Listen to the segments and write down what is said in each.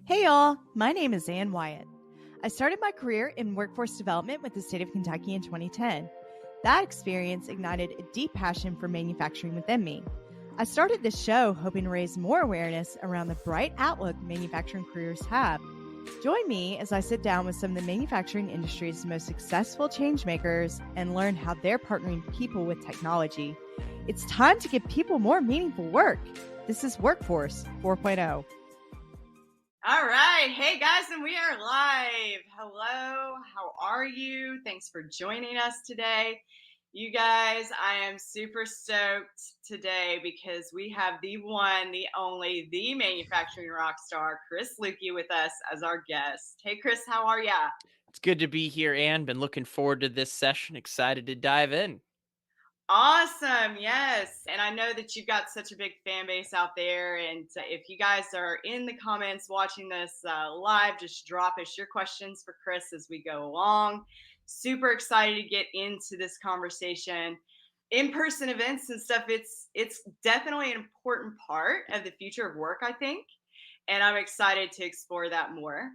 Hey y'all, my name is Ann Wyatt. I started my career in workforce development with the state of Kentucky in 2010. That experience ignited a deep passion for manufacturing within me. I started this show hoping to raise more awareness around the bright outlook manufacturing careers have. Join me as I sit down with some of the manufacturing industry's most successful changemakers and learn how they're partnering people with technology. It's time to give people more meaningful work. This is Workforce 4.0. All right. Hey, guys, and we are live. Hello. How are you? Thanks for joining us today. You guys, I am super stoked today because we have the one, the only, the manufacturing rock star, Chris Luecke, with us as our guest. Hey, Chris, how are ya? It's good to be here, Ann. Been looking forward to this session. Excited to dive in. Awesome. Yes. And I know that you've got such a big fan base out there. And if you guys are in the comments watching this live, just drop us your questions for Chris as we go along. Super excited to get into this conversation. In-person events and stuff, it's definitely an important part of the future of work, I think. And I'm excited to explore that more.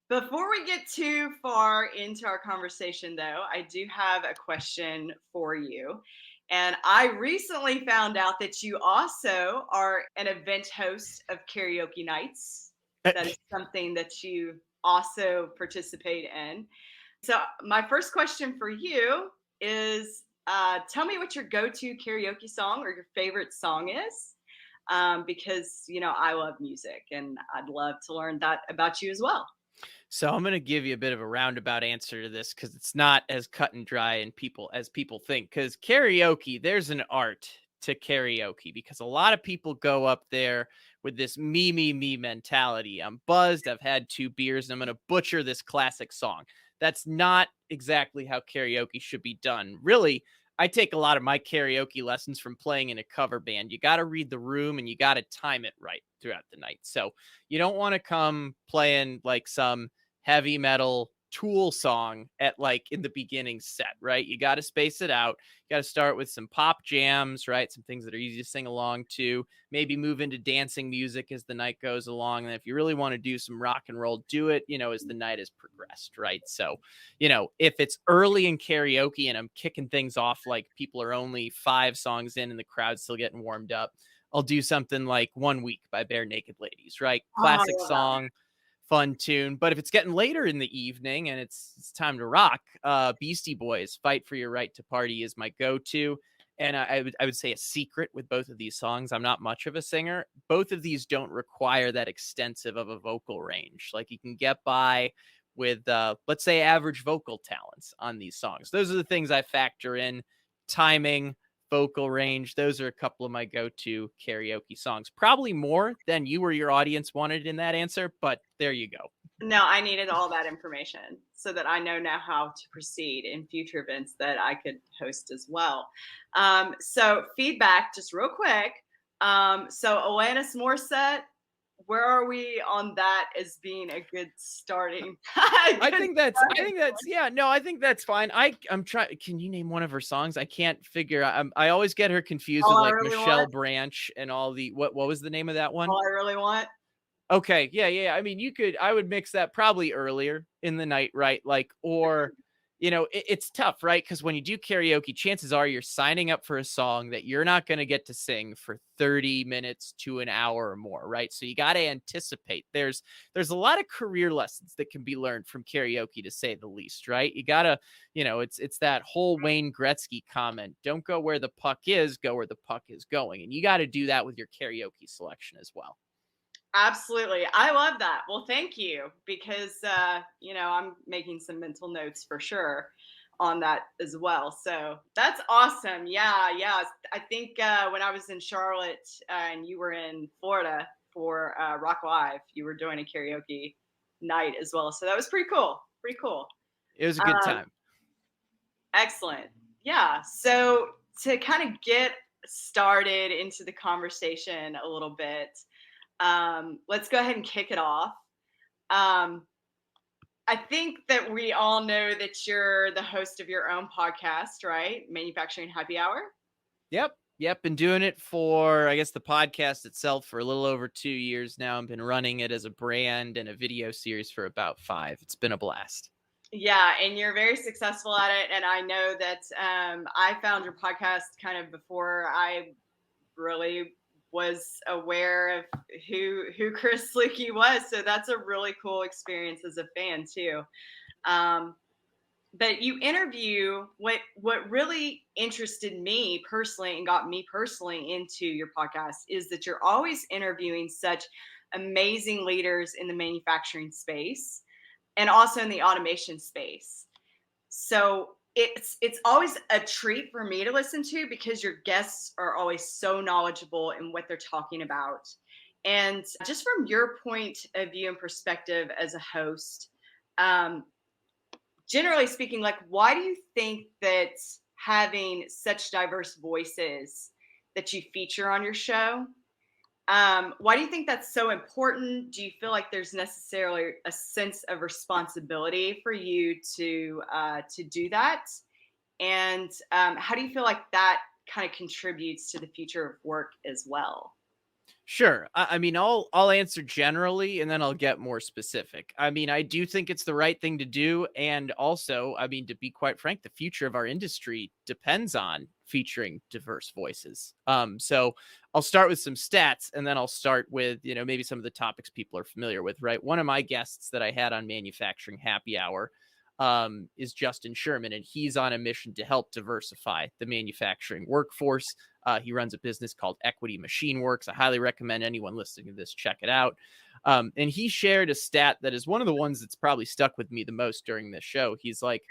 Before we get too far into our conversation, though, I do have a question for you. And I recently found out that you also are an event host of karaoke nights. That is something that you also participate in. So, my first question for you is tell me what your go to karaoke song or your favorite song is. Because, I love music and I'd love to learn that about you as well. So I'm going to give you a bit of a roundabout answer to this because it's not as cut and dry and as people think. Because karaoke, there's an art to karaoke because a lot of people go up there with this me mentality. I'm buzzed. I've had 2 beers and I'm going to butcher this classic song. That's not exactly how karaoke should be done. Really, I take a lot of my karaoke lessons from playing in a cover band. You got to read the room and you got to time it right throughout the night. So you don't want to come playing like some heavy metal Tool song at in the beginning set, right? You got to space it out. You got to start with some pop jams, right? Some things that are easy to sing along to, maybe move into dancing music as the night goes along. And if you really want to do some rock and roll, do it, as the night has progressed, right? So, if it's early in karaoke and I'm kicking things off, like people are only 5 songs in and the crowd's still getting warmed up, I'll do something like One Week by Bare Naked Ladies, right? Classic song, fun tune. But if it's getting later in the evening and it's time to rock, Beastie Boys, Fight for Your Right to Party is my go-to. And I would say a secret with both of these songs. I'm not much of a singer. Both of these don't require that extensive of a vocal range. Like you can get by with, let's say, average vocal talents on these songs. Those are the things I factor in. Timing, vocal range. Those are a couple of my go-to karaoke songs. Probably more than you or your audience wanted in that answer, but there you go. No, I needed all that information so that I know now how to proceed in future events that I could host as well. So feedback, just real quick. So Alanis Morissette, where are we on that as being a good starting? I think that's fine. I'm trying. Can you name one of her songs? I can't figure out. I always get her confused with really Michelle Branch and all the, what was the name of that one? All I Really Want. Okay. Yeah. I mean, I would mix that probably earlier in the night, right? Or, it's tough, right? Because when you do karaoke, chances are you're signing up for a song that you're not going to get to sing for 30 minutes to an hour or more, right? So you got to anticipate. There's a lot of career lessons that can be learned from karaoke, to say the least, right? You got to, it's that whole Wayne Gretzky comment. Don't go where the puck is, go where the puck is going. And you got to do that with your karaoke selection as well. Absolutely. I love that. Well, thank you, because, I'm making some mental notes for sure on that as well. So that's awesome. Yeah. I think when I was in Charlotte and you were in Florida for Rock Live, you were doing a karaoke night as well. So that was pretty cool. It was a good time. Excellent. Yeah. So to kind of get started into the conversation a little bit, let's go ahead and kick it off. I think that we all know that you're the host of your own podcast, right? Manufacturing Happy Hour. Yep. Yep, been doing it for, I guess, the podcast itself for a little over 2 years now. I've been running it as a brand and a video series for about 5. It's been a blast. Yeah, and you're very successful at it. And I know that I found your podcast kind of before I really was aware of who Chris Luecke was. So that's a really cool experience as a fan too. But you interview what really interested me personally and got me personally into your podcast is that you're always interviewing such amazing leaders in the manufacturing space and also in the automation space. So it's always a treat for me to listen to because your guests are always so knowledgeable in what they're talking about. And just from your point of view and perspective as a host, um, generally speaking, like, why do you think that having such diverse voices that you feature on your show, why do you think that's so important? Do you feel like there's necessarily a sense of responsibility for you to do that? And how do you feel like that kind of contributes to the future of work as well? Sure. I mean, I'll answer generally, and then I'll get more specific. I mean, I do think it's the right thing to do, and also, I mean, to be quite frank, the future of our industry depends on featuring diverse voices. So I'll start with some stats, and then I'll start with maybe some of the topics people are familiar with. Right. One of my guests that I had on Manufacturing Happy Hour is Justin Sherman, and he's on a mission to help diversify the manufacturing workforce. He runs a business called Equity Machine Works. I highly recommend anyone listening to this check it out. And he shared a stat that is one of the ones that's probably stuck with me the most during this show. He's like,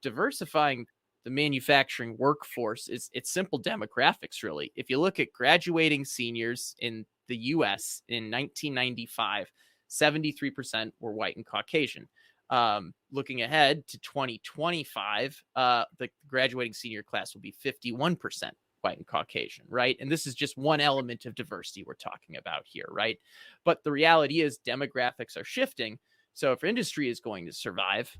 diversifying the manufacturing workforce it's simple demographics, really. If you look at graduating seniors in the U.S. in 1995, 73% were white and Caucasian. Looking ahead to 2025, the graduating senior class will be 51% white and Caucasian, right? And this is just one element of diversity we're talking about here, right? But the reality is demographics are shifting. So if industry is going to survive,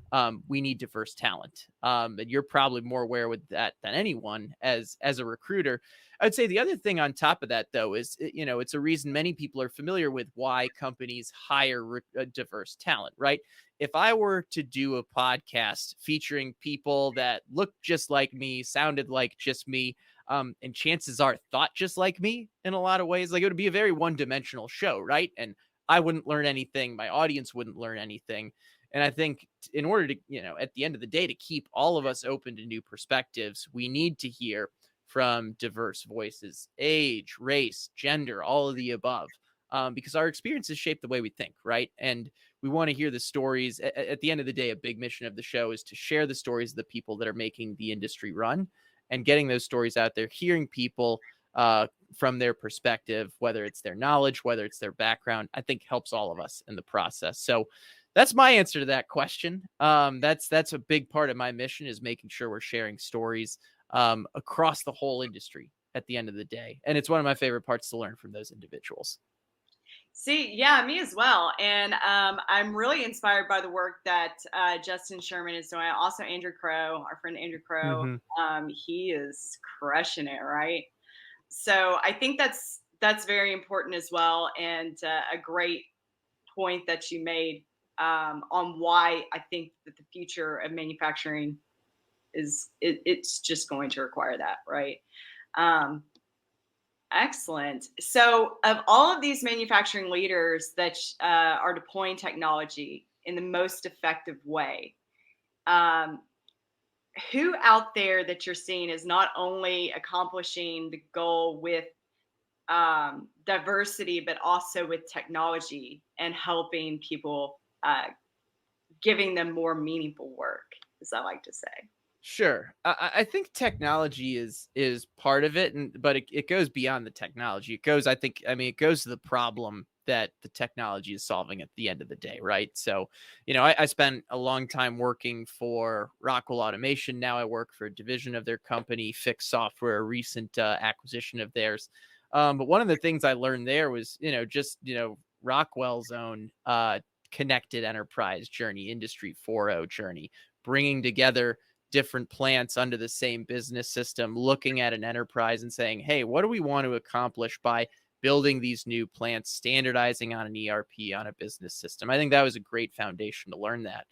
we need diverse talent. And you're probably more aware with that than anyone as a recruiter. I'd say the other thing on top of that, though, is, it's a reason many people are familiar with why companies hire diverse talent, right? If I were to do a podcast featuring people that looked just like me, sounded like just me, and chances are thought just like me in a lot of ways, like, it would be a very one-dimensional show, right? And I wouldn't learn anything. My audience wouldn't learn anything. And I think in order to, at the end of the day, to keep all of us open to new perspectives, we need to hear from diverse voices, age, race, gender, all of the above, because our experiences shape the way we think, right? And we want to hear the stories. At the end of the day, a big mission of the show is to share the stories of the people that are making the industry run and getting those stories out there, hearing people from their perspective, whether it's their knowledge, whether it's their background, I think helps all of us in the process. So that's my answer to that question. That's a big part of my mission, is making sure we're sharing stories across the whole industry at the end of the day. And it's one of my favorite parts to learn from those individuals. See, yeah, me as well. And I'm really inspired by the work that Justin Sherman is doing. Also, Andrew Crow, our friend Andrew Crow, he is crushing it, right? So I think that's very important as well, and a great point that you made on why I think that the future of manufacturing it's just going to require that, right? Excellent. So, of all of these manufacturing leaders that are deploying technology in the most effective way, who out there that you're seeing is not only accomplishing the goal with diversity, but also with technology and helping people, giving them more meaningful work, as I like to say? Sure. I think technology is part of it, but it goes beyond the technology. It goes to the problem that the technology is solving at the end of the day, right? So, I spent a long time working for Rockwell Automation. Now I work for a division of their company, Fix Software, a recent acquisition of theirs. But one of the things I learned there was, Rockwell's own connected enterprise journey, Industry 4.0 journey, bringing together different plants under the same business system, looking at an enterprise and saying, hey, what do we want to accomplish by building these new plants, standardizing on an ERP, on a business system? I think that was a great foundation to learn that.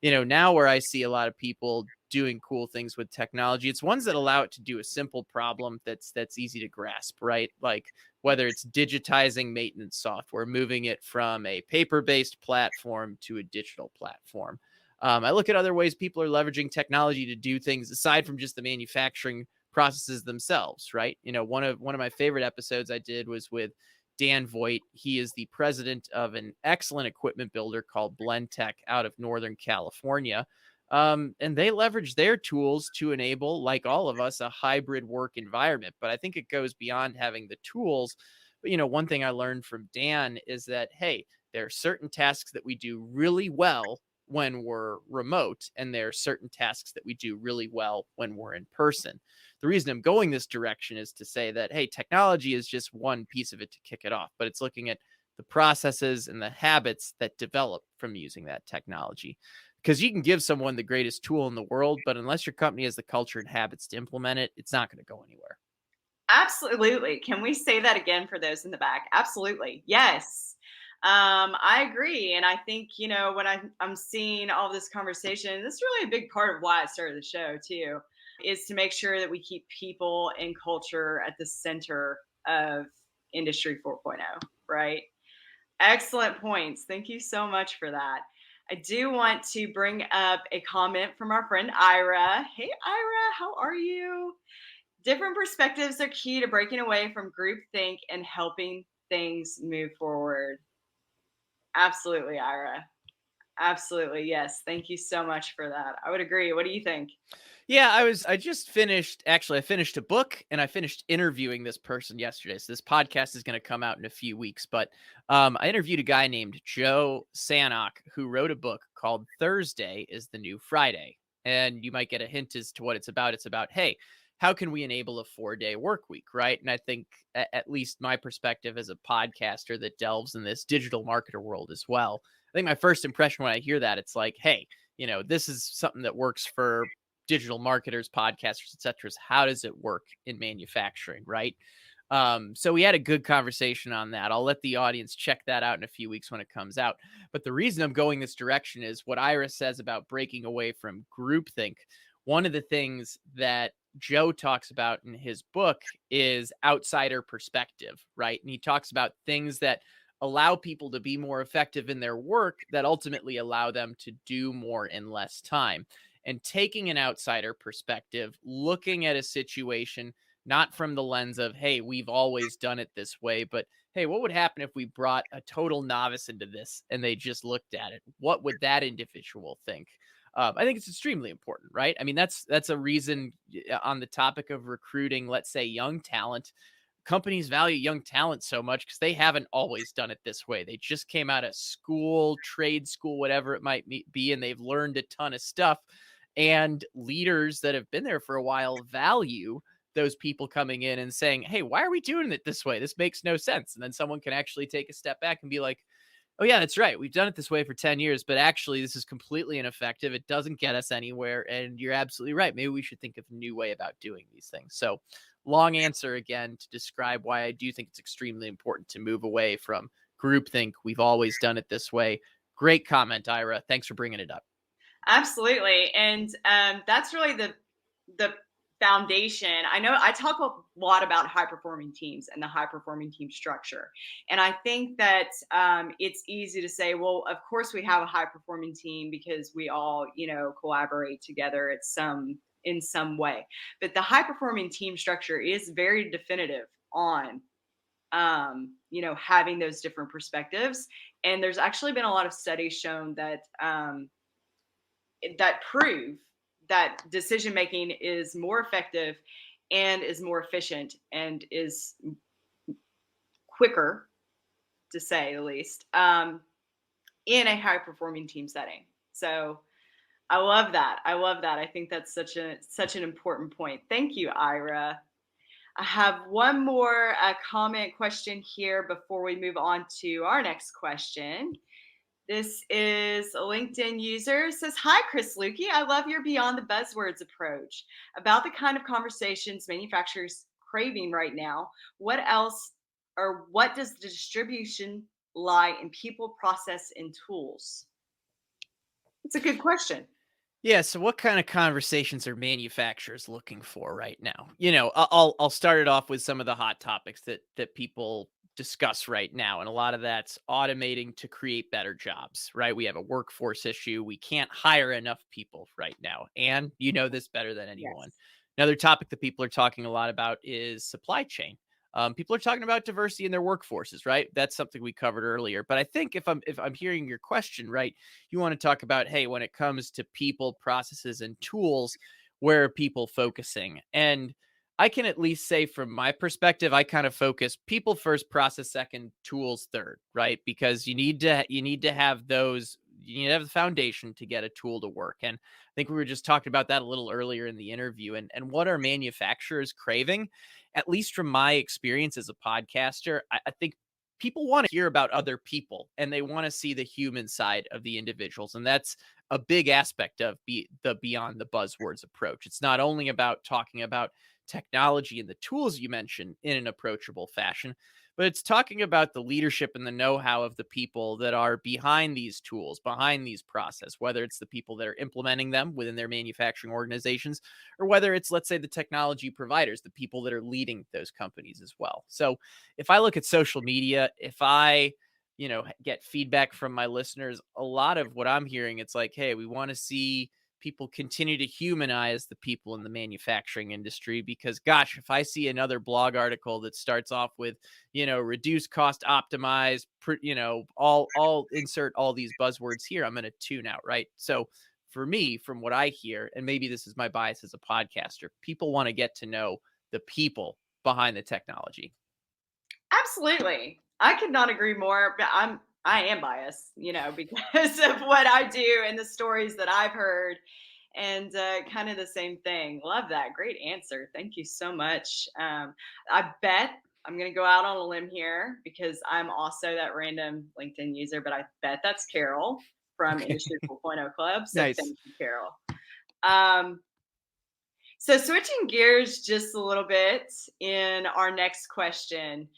Now where I see a lot of people doing cool things with technology, it's ones that allow it to do a simple problem that's easy to grasp, right? Like whether it's digitizing maintenance software, moving it from a paper-based platform to a digital platform. I look at other ways people are leveraging technology to do things aside from just the manufacturing processes themselves, right? One of my favorite episodes I did was with Ann Wyatt. He is the president of an excellent equipment builder called Blendtec out of Northern California. And they leverage their tools to enable, like all of us, a hybrid work environment. But I think it goes beyond having the tools. But, one thing I learned from Dan is that, hey, there are certain tasks that we do really well when we're remote, and there are certain tasks that we do really well when we're in person. The reason I'm going this direction is to say that, hey, technology is just one piece of it to kick it off, but it's looking at the processes and the habits that develop from using that technology. Because you can give someone the greatest tool in the world, but unless your company has the culture and habits to implement it, it's not going to go anywhere. Absolutely. Can we say that again for those in the back? Absolutely. Yes. I agree. And I think, when I'm seeing all this conversation, this is really a big part of why I started the show too, is to make sure that we keep people and culture at the center of Industry 4.0, right? Excellent points. Thank you so much for that. I do want to bring up a comment from our friend Ira. Hey, Ira, how are you? Different perspectives are key to breaking away from groupthink and helping things move forward. Absolutely, Ira. Absolutely. Yes. Thank you so much for that. I would agree. What do you think? Yeah, I finished a book, and I finished interviewing this person yesterday. So this podcast is going to come out in a few weeks, but I interviewed a guy named Joe Sanok who wrote a book called Thursday is the New Friday. And you might get a hint as to what it's about. It's about, hey, how can we enable a 4-day work week, right? And I think at least my perspective as a podcaster that delves in this digital marketer world as well, I think my first impression when I hear that, it's like, hey, this is something that works for digital marketers, podcasters, etc. How does it work in manufacturing, right? So we had a good conversation on that. I'll let the audience check that out in a few weeks when it comes out. But the reason I'm going this direction is what Ira says about breaking away from groupthink. One of the things that Joe talks about in his book is outsider perspective, right? And he talks about things that allow people to be more effective in their work that ultimately allow them to do more in less time. And taking an outsider perspective, looking at a situation, not from the lens of, hey, we've always done it this way, but hey, what would happen if we brought a total novice into this and they just looked at it? What would that individual think? I think it's extremely important, right? I mean, that's a reason on the topic of recruiting, let's say young talent. Companies value young talent so much because they haven't always done it this way. They just came out of school, trade school, whatever it might be, and they've learned a ton of stuff. And leaders that have been there for a while value those people coming in and saying, hey, why are we doing it this way? This makes no sense. And then someone can actually take a step back and be like, oh, yeah, that's right. We've done it this way for 10 years, but actually this is completely ineffective. It doesn't get us anywhere. And you're absolutely right. Maybe we should think of a new way about doing these things. So long answer again to describe why I do think it's extremely important to move away from groupthink. We've always done it this way. Great comment, Ira. Thanks for bringing it up. Absolutely. And that's really the foundation. I know I talk a lot about high performing teams and the high performing team structure. And I think that it's easy to say, well, of course we have a high performing team because we all, collaborate together in some way. But the high performing team structure is very definitive on having those different perspectives. And there's actually been a lot of studies shown that that prove that decision making is more effective and is more efficient and is quicker, to say the least, in a high performing team setting. So I love that. I think that's such an important point. Thank you, Ira. I have one more comment question here before we move on to our next question. This is a LinkedIn user. It says, "Hi, Chris Luecke. I love your Beyond the Buzzwords approach about the kind of conversations manufacturers craving right now. What else, or what does the distribution lie in people, process, and tools?" It's a good question. Yeah, so what kind of conversations are manufacturers looking for right now? I'll start it off with some of the hot topics that people discuss right now, and a lot of that's automating to create better jobs, right? We have a workforce issue. We can't hire enough people right now, and you know this better than anyone. Yes. Another topic that people are talking a lot about is supply chain. People are talking about diversity in their workforces, right? That's something we covered earlier. But I think if I'm hearing your question right, you want to talk about, hey, when it comes to people, processes, and tools, where are people focusing? And I can at least say from my perspective, I kind of focus people first, process second, tools third, right? Because you need to have those, you need to have the foundation to get a tool to work. And I think we were just talking about that a little earlier in the interview. And what are manufacturers craving? At least from my experience as a podcaster, I think people want to hear about other people and they want to see the human side of the individuals. And that's a big aspect of the Beyond the Buzzwords approach. It's not only about talking about technology and the tools you mentioned in an approachable fashion, but it's talking about the leadership and the know-how of the people that are behind these tools, behind these process, whether it's the people that are implementing them within their manufacturing organizations, or whether it's, let's say, the technology providers, the people that are leading those companies as well. So if I look at social media, if I get feedback from my listeners, a lot of what I'm hearing, it's like, hey, we want to see people continue to humanize the people in the manufacturing industry, because gosh, if I see another blog article that starts off with, reduce cost, optimize, all insert all these buzzwords here, I'm going to tune out, right? So for me, from what I hear, and maybe this is my bias as a podcaster, people want to get to know the people behind the technology. Absolutely. I could not agree more, but I am biased, because of what I do and the stories that I've heard, and kind of the same thing. Love that. Great answer. Thank you so much. I bet I'm going to go out on a limb here because I'm also that random LinkedIn user, but I bet that's Carol from Okay. Industry 4.0 Club. So Nice. thank you, Carol. Um, so switching gears just a little bit in our next question,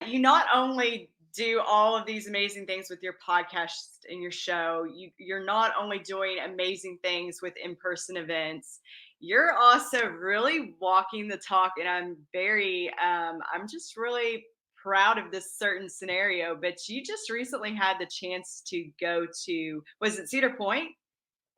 you not only do all of these amazing things with your podcast and your show, you're not only doing amazing things with in-person events, you're also really walking the talk. And I'm just really proud of this certain scenario. But you just recently had the chance to go to, was it Cedar Point,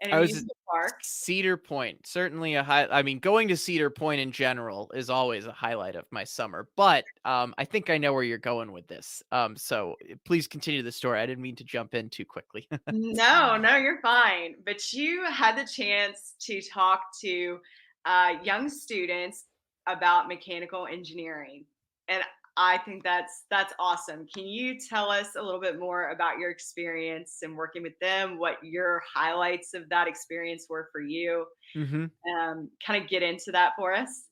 an I was at amusement park? Cedar Point. Certainly a high. I mean, going to Cedar Point in general is always a highlight of my summer. But I think I know where you're going with this. So please continue the story. I didn't mean to jump in too quickly. No, no, you're fine. But you had the chance to talk to young students about mechanical engineering, and I think that's awesome. Can you tell us a little bit more about your experience and working with them? What your highlights of that experience were for you? hmm Kind of get into that for us.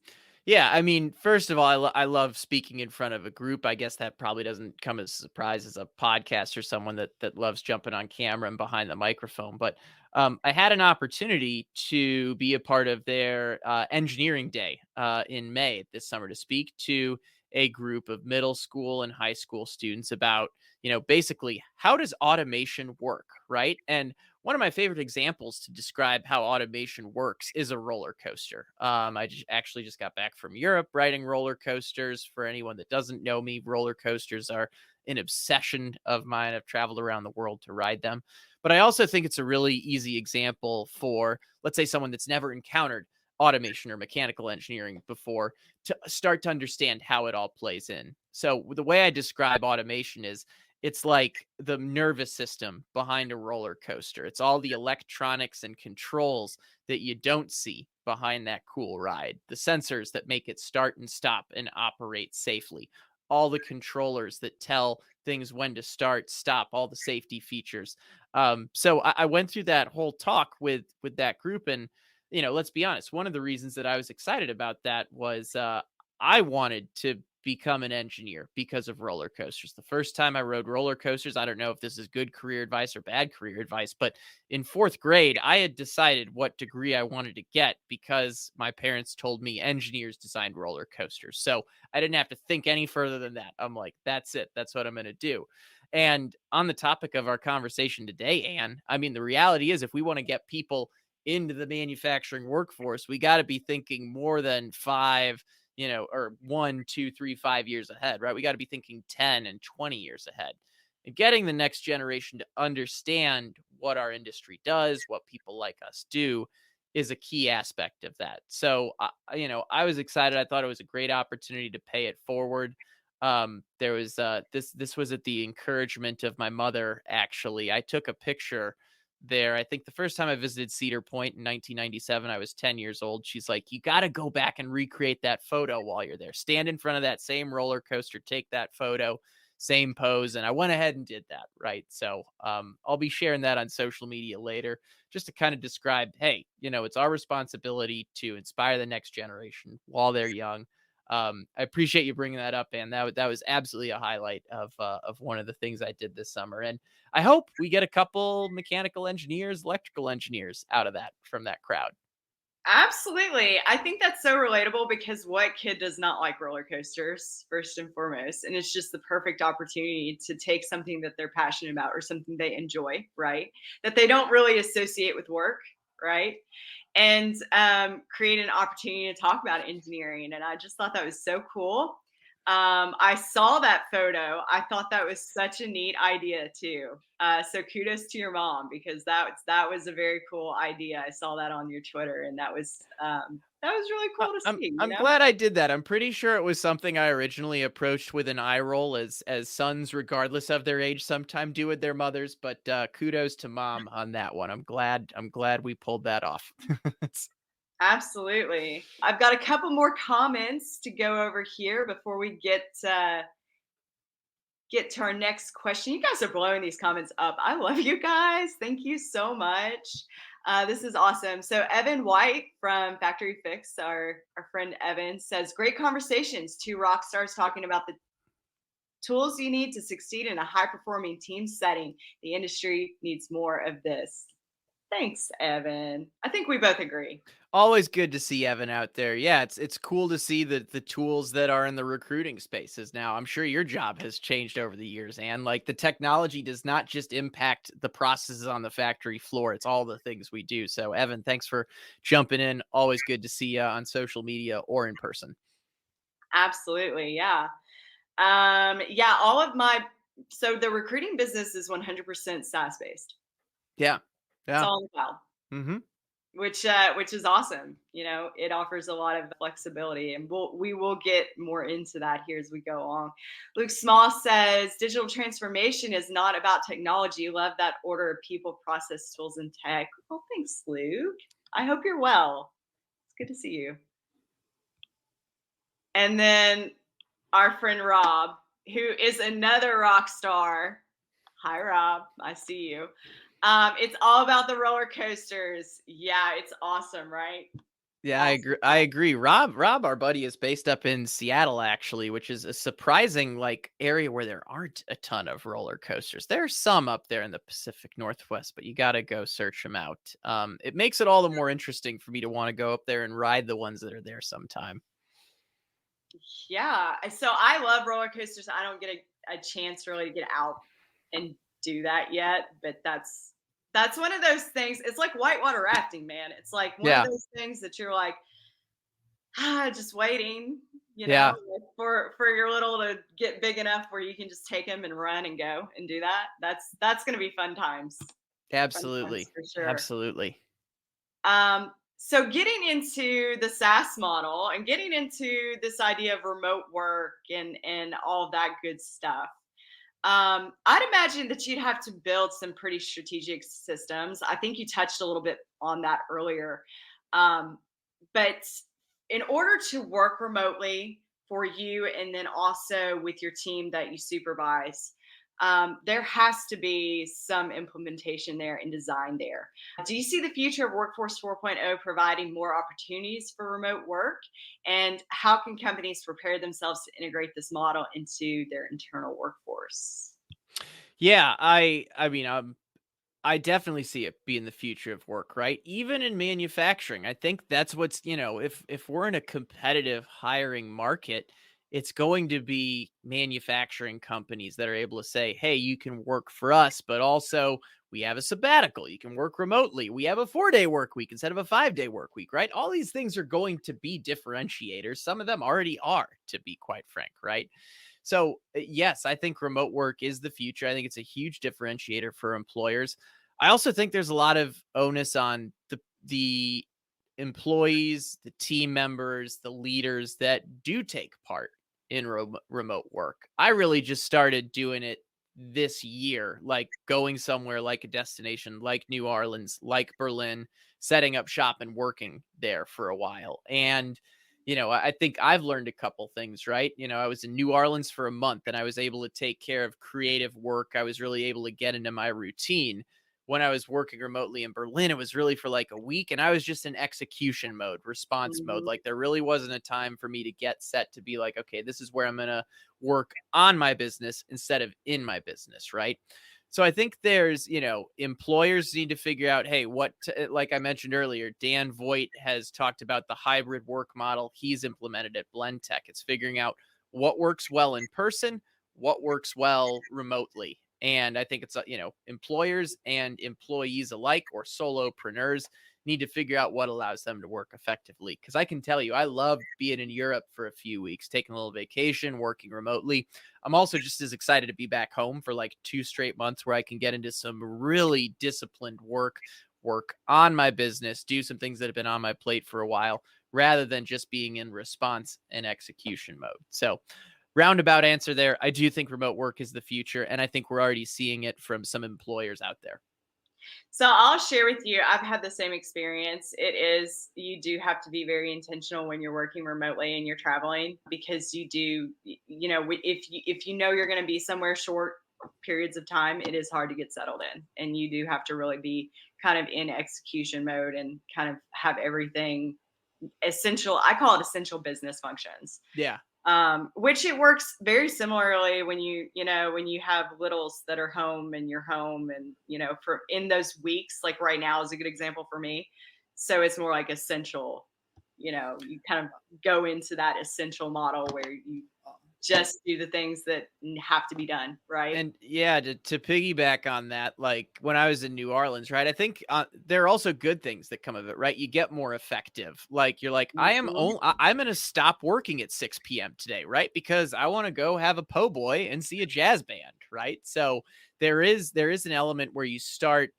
Yeah, I mean, first of all, I love speaking in front of a group. I guess that probably doesn't come as a surprise as a podcast or someone that loves jumping on camera and behind the microphone. But I had an opportunity to be a part of their engineering day in May this summer to speak to a group of middle school and high school students about, basically how does automation work, right? And one of my favorite examples to describe how automation works is a roller coaster. I actually just got back from Europe riding roller coasters. For anyone that doesn't know me, roller coasters are an obsession of mine. I've traveled around the world to ride them. But I also think it's a really easy example for, let's say, someone that's never encountered automation or mechanical engineering before to start to understand how it all plays in. So the way I describe automation is it's like the nervous system behind a roller coaster. It's all the electronics and controls that you don't see behind that cool ride. The sensors that make it start and stop and operate safely. All the controllers that tell things when to start, stop, all the safety features. So I went through that whole talk with that group, and let's be honest. One of the reasons that I was excited about that was I wanted to become an engineer because of roller coasters. The first time I rode roller coasters, I don't know if this is good career advice or bad career advice, but in fourth grade, I had decided what degree I wanted to get because my parents told me engineers designed roller coasters. So I didn't have to think any further than that. I'm like, that's it. That's what I'm going to do. And on the topic of our conversation today, Anne, I mean, the reality is if we want to get people into the manufacturing workforce, we got to be thinking more than 5, or 1, 2, 3, 5 years ahead, right? We got to be thinking 10 and 20 years ahead. And getting the next generation to understand what our industry does, what people like us do, is a key aspect of that. So, I was excited. I thought it was a great opportunity to pay it forward. There was this was at the encouragement of my mother. Actually, I took a picture there. I think the first time I visited Cedar Point in 1997, I was 10 years old. She's like, you got to go back and recreate that photo while you're there. Stand in front of that same roller coaster, take that photo, same pose. And I went ahead and did that. Right. So I'll be sharing that on social media later just to kind of describe, hey, it's our responsibility to inspire the next generation while they're young. I appreciate you bringing that up, and that was absolutely a highlight of one of the things I did this summer. And I hope we get a couple mechanical engineers, electrical engineers out of that from that crowd. Absolutely. I think that's so relatable because what kid does not like roller coasters, first and foremost? And it's just the perfect opportunity to take something that they're passionate about or something they enjoy, right? That they don't really associate with work, right? And create an opportunity to talk about engineering. And I just thought that was so cool. I saw that photo. I thought that was such a neat idea too. So kudos to your mom because that was a very cool idea. I saw that on your Twitter, and that was really cool to I'm see. I'm glad I did that. I'm pretty sure it was something I originally approached with an eye roll, as sons, regardless of their age, sometime do with their mothers. But kudos to mom on that one. I'm glad we pulled that off. Absolutely. I've got a couple more comments to go over here before we get to our next question. You guys are blowing these comments up. I love you guys. Thank you so much. This is awesome. So Evan White from Factory Fix, our friend Evan, says, great conversations. Two rock stars talking about the tools you need to succeed in a high-performing team setting. The industry needs more of this. Thanks, Evan. I think we both agree. Always good to see Evan out there. Yeah, it's cool to see the tools that are in the recruiting spaces now. I'm sure your job has changed over the years, and like the technology does not just impact the processes on the factory floor; it's all the things we do. So, Evan, thanks for jumping in. Always good to see you on social media or in person. Absolutely, yeah. Yeah, so the recruiting business is 100% SaaS based. Yeah, It's yeah. all in the cloud. Mm-hmm. Which is awesome. It offers a lot of flexibility, and we will get more into that here as we go along. Luke Small says digital transformation is not about technology. Love that order of people, process, tools, and tech. Well, thanks, Luke. I hope you're well. It's good to see you. And then our friend Rob, who is another rock star. Hi, Rob. I see you. It's all about the roller coasters. Yeah, it's awesome, right? Yeah, I Awesome. agree. I agree. Rob, our buddy, is based up in Seattle, actually, which is a surprising area where there aren't a ton of roller coasters. There are some up there in the Pacific Northwest, but you got to go search them out. It makes it all the more interesting for me to want to go up there and ride the ones that are there sometime. Yeah. So I love roller coasters. I don't get a chance really to get out and do that yet, but that's one of those things. It's like whitewater rafting, man. It's like one of Yeah, those things that you're like, just waiting, yeah, like for your little to get big enough where you can just take them and run and go and do that. That's going to be fun times. Fun times absolutely, for sure. absolutely. So getting into the SaaS model and getting into this idea of remote work and all of that good stuff, I'd imagine that you'd have to build some pretty strategic systems. I think you touched a little bit on that earlier. But in order to work remotely for you and then also with your team that you supervise, there has to be some implementation there and design there. Do you see the future of Workforce 4.0 providing more opportunities for remote work? And how can companies prepare themselves to integrate this model into their internal workforce? Yeah, I mean, I definitely see it being the future of work, right? Even in manufacturing. I think that's what's, if we're in a competitive hiring market, it's going to be manufacturing companies that are able to say, "Hey, you can work for us, but also we have a sabbatical. You can work remotely. We have a 4-day work week instead of a 5-day work week," right? All these things are going to be differentiators. Some of them already are, to be quite frank, right? So, yes, I think remote work is the future. I think it's a huge differentiator for employers. I also think there's a lot of onus on the employees, the team members, the leaders that do take part in remote work. I really just started doing it this year, like going somewhere like a destination like New Orleans, like Berlin, setting up shop and working there for a while. And I think I've learned a couple things, right? I was in New Orleans for a month and I was able to take care of creative work. I was really able to get into my routine. When I was working remotely in Berlin, it was really for like a week and I was just in execution mode, response mode. Mhm. Like there really wasn't a time for me to get set to be like, okay, this is where I'm going to work on my business instead of in my business, right? So I think there's, employers need to figure out, hey, like I mentioned earlier, Dan Voigt has talked about the hybrid work model he's implemented at Blend Tech. It's figuring out what works well in person, what works well remotely. And I think it's, employers and employees alike or solopreneurs need to figure out what allows them to work effectively. Because I can tell you, I loved being in Europe for a few weeks, taking a little vacation, working remotely. I'm also just as excited to be back home for like 2 straight months where I can get into some really disciplined work on my business, do some things that have been on my plate for a while, rather than just being in response and execution mode. So, roundabout answer there. I do think remote work is the future, and I think we're already seeing it from some employers out there. So I'll share with you, I've had the same experience. You do have to be very intentional when you're working remotely and you're traveling because you do, if you know you're going to be somewhere short periods of time, it is hard to get settled in. And you do have to really be kind of in execution mode and kind of have everything essential. I call it essential business functions, Yeah. which it works very similarly when when you have littles that are home and you're home and for in those weeks, like right now is a good example for me. So it's more like essential, you kind of go into that essential model where you just do the things that have to be done, right? And yeah, to piggyback on that, like when I was in New Orleans, right? I think there are also good things that come of it, right? You get more effective. Like you're like, Mhm. I'm going to stop working at 6 p.m. today, right? Because I want to go have a po' boy and see a jazz band, right? So there is an element where you start,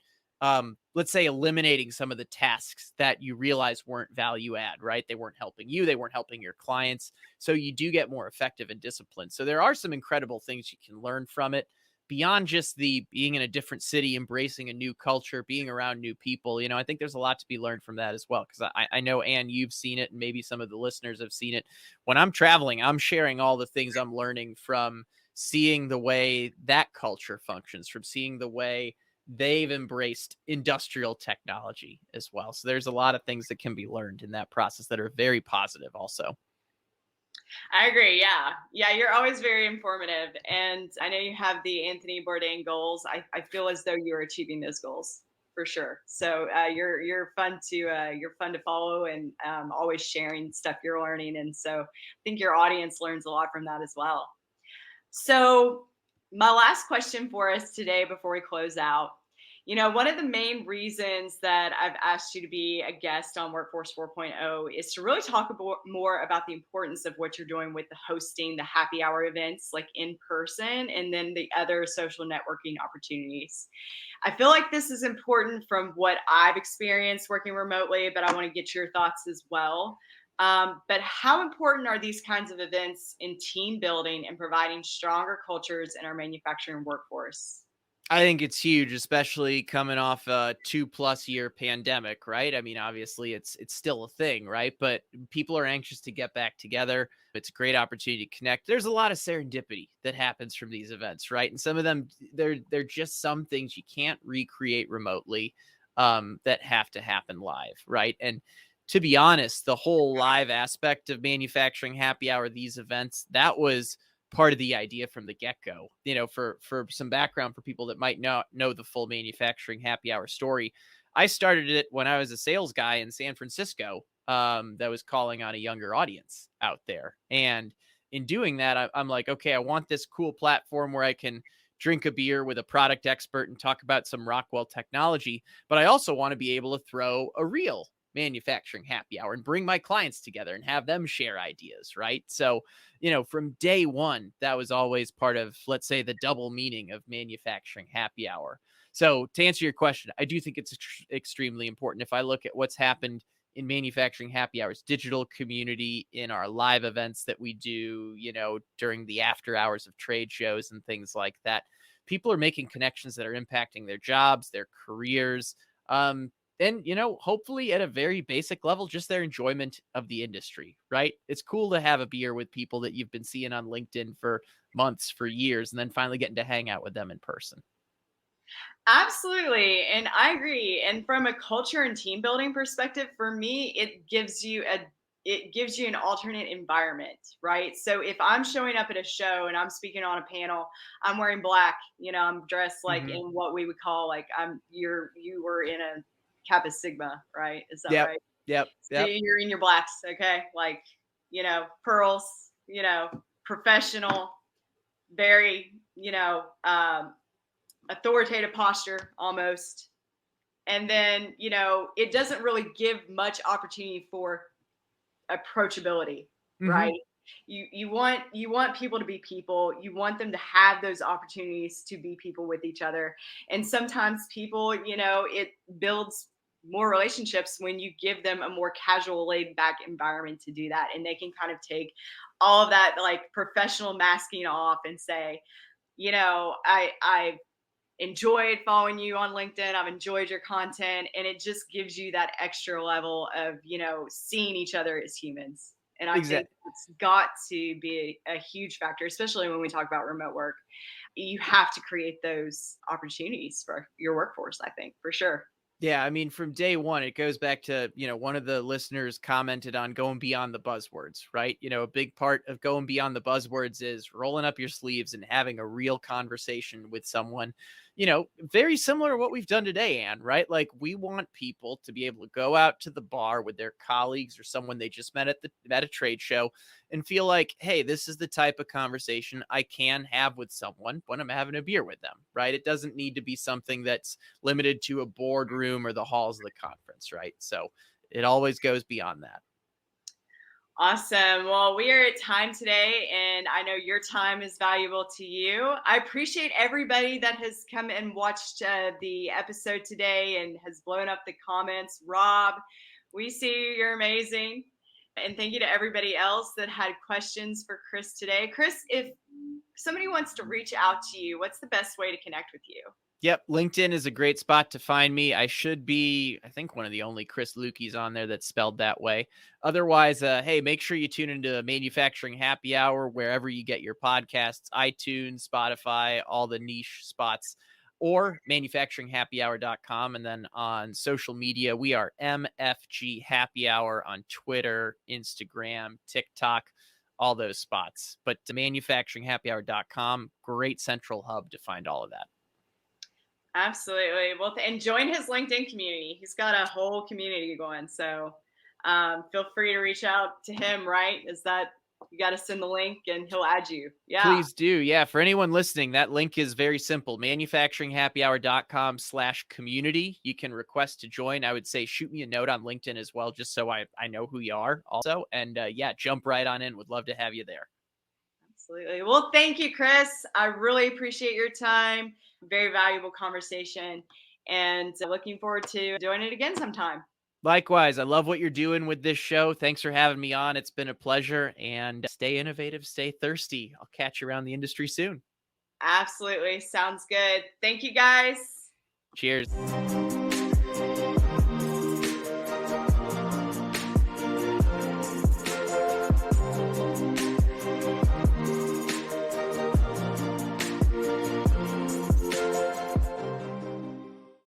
let's say, eliminating some of the tasks that you realize weren't value add, right? They weren't helping you, they weren't helping your clients. So you do get more effective and disciplined. So there are some incredible things you can learn from it beyond just the being in a different city, embracing a new culture, being around new people. I think there's a lot to be learned from that as well. Because I know, Ann, you've seen it, and maybe some of the listeners have seen it. When I'm traveling, I'm sharing all the things I'm learning from seeing the way that culture functions, from seeing the way they've embraced industrial technology as well. So there's a lot of things that can be learned in that process that are very positive also. I agree. Yeah. Yeah. You're always very informative. And I know you have the Anthony Bourdain goals. I feel as though you're achieving those goals for sure. So you're fun to follow and always sharing stuff you're learning. And so I think your audience learns a lot from that as well. So, my last question for us today before we close out. One of the main reasons that I've asked you to be a guest on Workforce 4.0 is to really talk more about the importance of what you're doing with the hosting, the happy hour events, like in person, and then the other social networking opportunities. I feel like this is important from what I've experienced working remotely, but I want to get your thoughts as well. But how important are these kinds of events in team building and providing stronger cultures in our manufacturing workforce? I think it's huge, especially coming off a 2+ year pandemic, right? I mean, obviously it's still a thing, right? But people are anxious to get back together. It's a great opportunity to connect. There's a lot of serendipity that happens from these events, right? And some of them, they're just some things you can't recreate remotely, that have to happen live, right? And to be honest, the whole live aspect of manufacturing happy hour, these events, that was part of the idea from the get-go. For some background for people that might not know the full manufacturing happy hour story, I started it when I was a sales guy in San Francisco, that was calling on a younger audience out there. And in doing that, I'm like, okay, I want this cool platform where I can drink a beer with a product expert and talk about some Rockwell technology, but I also want to be able to throw a real manufacturing happy hour and bring my clients together and have them share ideas, right? So, from day one, that was always part of, let's say, the double meaning of manufacturing happy hour. So, to answer your question, I do think it's extremely important. If I look at what's happened in manufacturing happy hours, digital community, in our live events that we do, during the after hours of trade shows and things like that, people are making connections that are impacting their jobs, their careers, and hopefully at a very basic level, just their enjoyment of the industry, right? It's cool to have a beer with people that you've been seeing on LinkedIn for months, for years, and then finally getting to hang out with them in person. Absolutely. And I agree. And from a culture and team building perspective, for me, it gives you an alternate environment, right? So if I'm showing up at a show and I'm speaking on a panel, I'm wearing black, I'm dressed like Mhm. in what we would call like you were in a Kappa Sigma, right? Is that Yep. right? Yep. So Yep. you're in your blacks, okay? Like, pearls, professional, very, authoritative posture almost. And then, it doesn't really give much opportunity for approachability, Mhm. right? You want people to be people. You want them to have those opportunities to be people with each other. And sometimes people, it builds more relationships when you give them a more casual, laid back environment to do that. And they can kind of take all of that like professional masking off and say, I've enjoyed following you on LinkedIn. I've enjoyed your content. And it just gives you that extra level of, seeing each other as humans. And I think Exactly. it's got to be a huge factor, especially when we talk about remote work. You have to create those opportunities for your workforce, I think, for sure. Yeah, I mean, from day one, it goes back to, one of the listeners commented on going beyond the buzzwords, right? A big part of going beyond the buzzwords is rolling up your sleeves and having a real conversation with someone, very similar to what we've done today, Ann, right? Like, we want people to be able to go out to the bar with their colleagues or someone they just met at a trade show and feel like, hey, this is the type of conversation I can have with someone when I'm having a beer with them, right? It doesn't need to be something that's limited to a boardroom or the halls of the conference, right? So it always goes beyond that. Awesome. Well, we are at time today, and I know your time is valuable to you. I appreciate everybody that has come and watched the episode today and has blown up the comments. Rob, we see you. You're amazing. And thank you to everybody else that had questions for Chris today. Chris, if somebody wants to reach out to you, what's the best way to connect with you? Yep, LinkedIn is a great spot to find me. I should be, I think, one of the only Chris Lueckes on there that's spelled that way. Otherwise, hey, make sure you tune into Manufacturing Happy Hour wherever you get your podcasts, iTunes, Spotify, all the niche spots, or manufacturinghappyhour.com. And then on social media, we are MFG Happy Hour on Twitter, Instagram, TikTok, all those spots. But manufacturinghappyhour.com, great central hub to find all of that. Absolutely. Well, and join his LinkedIn community. He's got a whole community going. So feel free to reach out to him, right? You got to send the link and he'll add you. Yeah. Please do. Yeah. For anyone listening, that link is very simple. manufacturinghappyhour.com/community. You can request to join. I would say shoot me a note on LinkedIn as well, just so I know who you are also. And yeah, jump right on in. Would love to have you there. Absolutely. Well, thank you, Chris. I really appreciate your time. Very valuable conversation, and looking forward to doing it again sometime. Likewise, I love what you're doing with this show. Thanks for having me on. It's been a pleasure, and stay innovative, stay thirsty. I'll catch you around the industry soon. Absolutely. Sounds good. Thank you guys. Cheers.